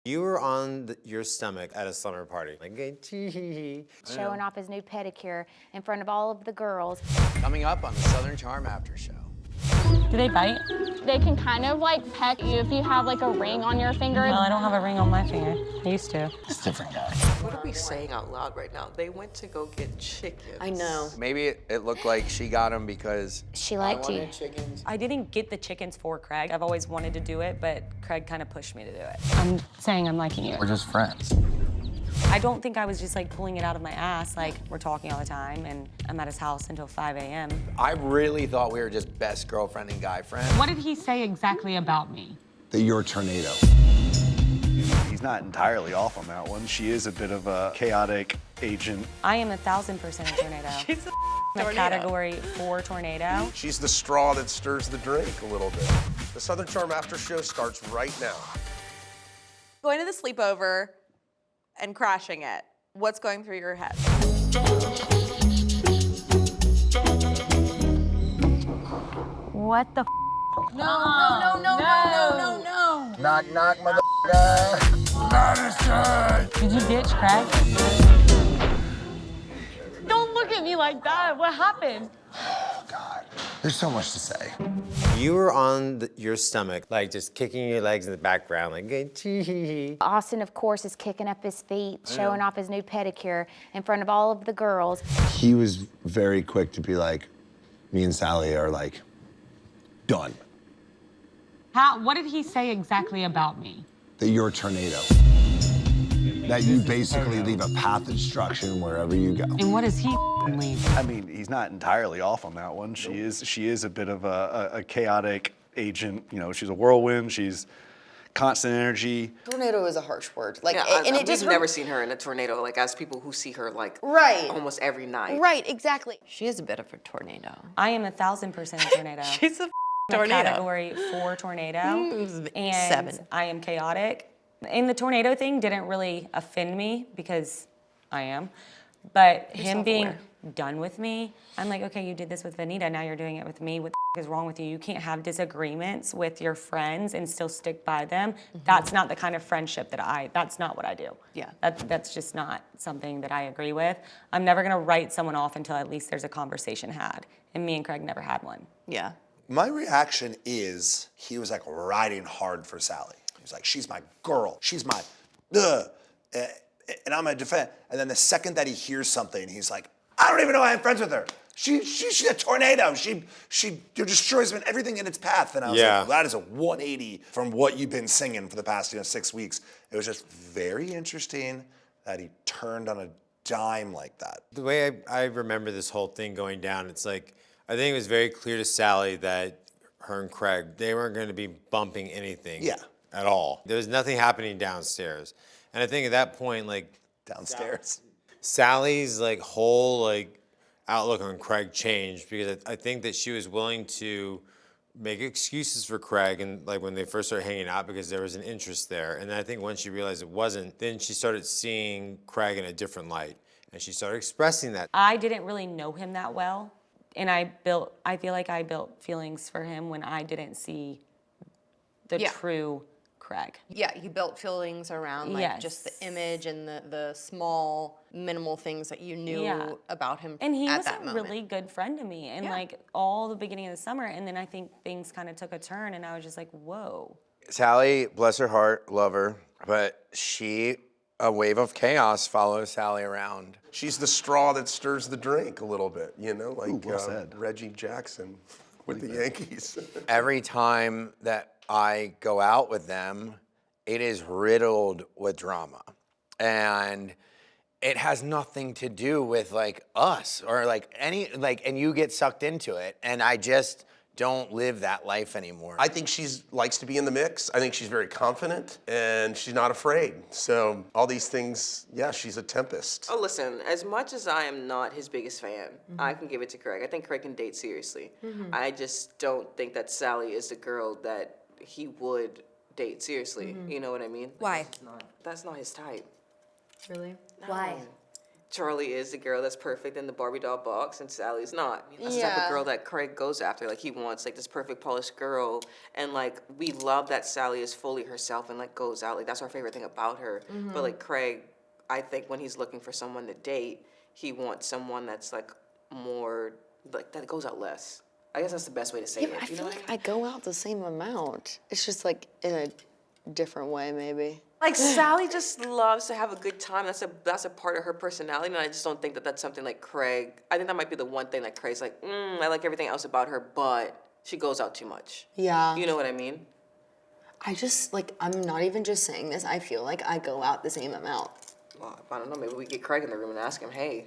You were on your stomach at a slumber party. Like, showing off his new pedicure in front of all of the girls. Coming up on the Southern Charm After Show. Do they bite? They can kind of like peck you if you have like a ring on your finger. Well, I don't have a ring on my finger. I used to. It's a different guy. What are we saying out loud right now? They went to go get chickens. I know. Maybe it looked like she got him because She liked you. chickens. I didn't get the chickens for Craig. I've always wanted to do it, but Craig kind of pushed me to do it. I'm saying I'm liking you. We're just friends. I don't think I was just like pulling it out of my ass. Like, we're talking all the time, and I'm at his house until 5 a.m. I really thought we were just best girlfriend and guy friend. What did he say exactly about me? That you're a tornado. He's not entirely off on that one. She is a bit of a chaotic agent. I am 1,000% a tornado. She's a I'm a category 4 tornado. She's the straw that stirs the drink a little bit. The Southern Charm After Show starts right now. Going to the sleepover and crashing it. What's going through your head? What the No. Knock, knock, motherfucker. Madison! Did you ditch Craig? Don't look at me like that. What happened? Oh, God. There's so much to say. You were on your stomach, like just kicking your legs in the background, like, Austen, of course, is kicking up his feet, showing off his new pedicure in front of all of the girls. He was very quick to be like, me and Sally are like, done. What did he say exactly about me? That you're a tornado. That you basically leave a path of destruction wherever you go. And what does he leave? I mean, he's not entirely off on that one. She is a bit of a chaotic agent. You know, she's a whirlwind. She's constant energy. Tornado is a harsh word. Like, Yeah, and it just we've never seen her in a tornado, like as people who see her like Right. almost every night. Right, exactly. She is a bit of a tornado. I am 1,000% a tornado. She's a I'm a tornado. category 4 tornado. And 7. I am chaotic. And the tornado thing didn't really offend me because I am. But him being done with me, I'm like, okay, you did this with Venita, now you're doing it with me. What the is wrong with you? You can't have disagreements with your friends and still stick by them. That's not the kind of friendship that's not what I do. Yeah. That's just not something that I agree with. I'm never gonna write someone off until at least there's a conversation had. And me and Craig never had one. Yeah. My reaction is he was like riding hard for Sally. He was like, she's my girl. She's my, and I'm gonna defend. And then the second that he hears something, he's like, I don't even know why I'm friends with her. She's a tornado. She destroys everything in its path. And I was like, well, that is a 180 from what you've been singing for the past 6 weeks. It was just very interesting that he turned on a dime like that. The way I remember this whole thing going down, it's like, I think it was very clear to Sally that her and Craig, they weren't going to be bumping anything at all. There was nothing happening downstairs. And I think at that point, like, Downstairs. Sally's like whole like outlook on Craig changed because I think that she was willing to make excuses for Craig and like when they first started hanging out because there was an interest there. And then I think once she realized it wasn't, then she started seeing Craig in a different light. And she started expressing that. I didn't really know him that well. And I feel like I built feelings for him when I didn't see the true Craig. Yeah, you built feelings around like just the image and the small, minimal things that you knew about him and he at was that a moment. really good friend to me. And like all the beginning of the summer, and then I think things kind of took a turn and I was just like, whoa. Sally, bless her heart, love her, but a wave of chaos follows Sally around. She's the straw that stirs the drink a little bit, you know, like well said. Reggie Jackson with the Yankees. Every time that I go out with them, it is riddled with drama. And it has nothing to do with like us or like and you get sucked into it. And I just don't live that life anymore. I think she likes to be in the mix. I think she's very confident and she's not afraid. So all these things, she's a tempest. Oh, listen, as much as I am not his biggest fan, I can give it to Craig. I think Craig can date seriously. I just don't think that Sally is the girl that he would date seriously. You know what I mean? Why? That's not his type. Really? No. Why? Charlie is the girl that's perfect in the Barbie doll box, and Sally's not. That's the type of girl that Craig goes after. Like, he wants, like, this perfect polished girl, and, like, we love that Sally is fully herself and, like, goes out. Like, that's our favorite thing about her. But, like, Craig, I think when he's looking for someone to date, he wants someone that's, like, more, like, that goes out less. I guess that's the best way to say it. I feel like I go out the same amount. It's just, like, in a different way, maybe. Like, Sally just loves to have a good time. That's a part of her personality, and I just don't think that that's something like Craig. I think that might be the one thing that Craig's like, I like everything else about her, but she goes out too much. Yeah. You know what I mean? I just, like, I'm not even just saying this. I feel like I go out the same amount. Well, I don't know. Maybe we get Craig in the room and ask him, hey,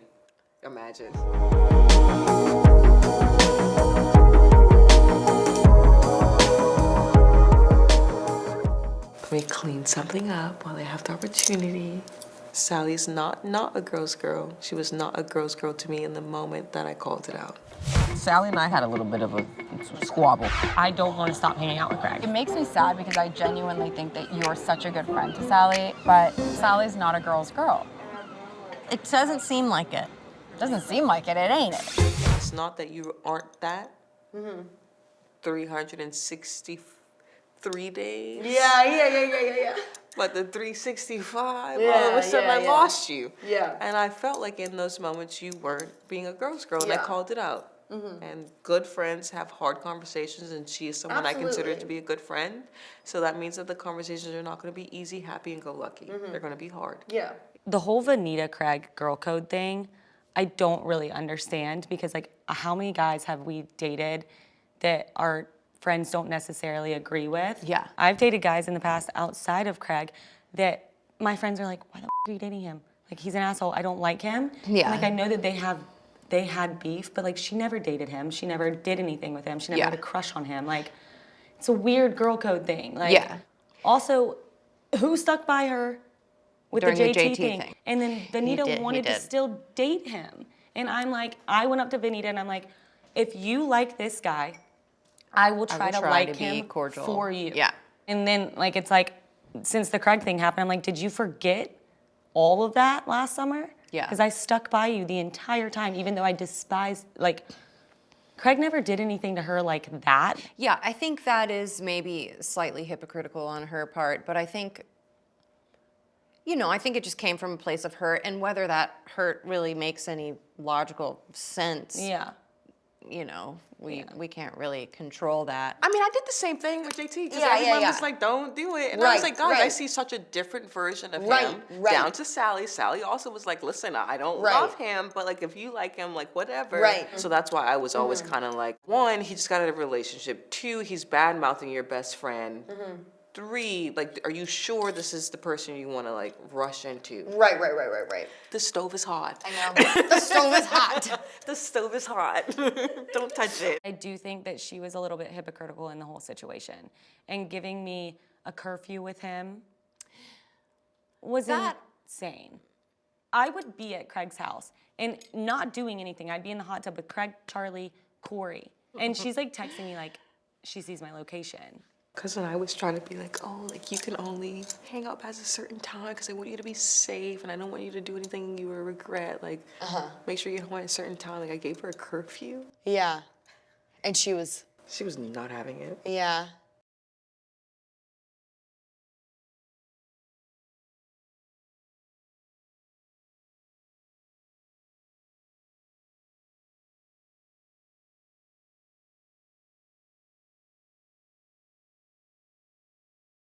imagine. Let me clean something up while I have the opportunity. Sally's not a girl's girl. She was not a girl's girl to me in the moment that I called it out. Sally and I had a little bit of a squabble. I don't want to stop hanging out with Craig. It makes me sad because I genuinely think that you're such a good friend to Sally, but Sally's not a girl's girl. It doesn't seem like it. Doesn't seem like it, it ain't it. It's not that you aren't that. 363 days. Yeah. But the 365, all of a sudden I lost you. Yeah. And I felt like in those moments you weren't being a girl's girl, and I called it out. And good friends have hard conversations, and she is someone I consider to be a good friend. So that means that the conversations are not going to be easy, happy, and go lucky. They're going to be hard. Yeah. The whole Venita Craig girl code thing, I don't really understand, because, like, how many guys have we dated that our friends don't necessarily agree with? Yeah. I've dated guys in the past outside of Craig that my friends are like, why the are you dating him? Like, he's an asshole. I don't like him. Yeah. And, like, I know that they had beef, but, like, she never dated him. She never did anything with him. She never had a crush on him. Like, it's a weird girl code thing. Like, also, who stuck by her with During the the JT JT thing? thing. And then Venita He wanted to did. still date him. And I'm like, I went up to Venita and I'm like, if you like this guy, I will try to like be him cordial. for you. Yeah. And then, like, it's like, since the Craig thing happened, I'm like, did you forget all of that last summer? Yeah. Because I stuck by you the entire time, even though I despised, like, Craig never did anything to her like that. Yeah, I think that is maybe slightly hypocritical on her part, but I think, I think it just came from a place of hurt, and whether that hurt really makes any logical sense. Yeah. We can't really control that. I mean, I did the same thing with JT, because Yeah, everyone yeah. was like, don't do it. And I was like, guys, I see such a different version of him. Right. Down to Sally. Sally also was like, listen, I don't love him, but, like, if you like him, like, whatever. Right. So that's why I was always kind of like, 1, he just got out of a relationship. 2, he's bad-mouthing your best friend. 3, like, are you sure this is the person you want to, like, rush into? Right. The stove is hot. I know. The stove is hot. The stove is hot. Don't touch it. I do think that she was a little bit hypocritical in the whole situation. And giving me a curfew with him was insane. I would be at Craig's house and not doing anything. I'd be in the hot tub with Craig, Charlie, Corey. And she's, like, texting me, like, she sees my location. Because when I was trying to be like, oh, like, you can only hang out past a certain time because I want you to be safe and I don't want you to do anything you will regret. Like, make sure you get home at a certain time. Like, I gave her a curfew. Yeah. And she was not having it. Yeah.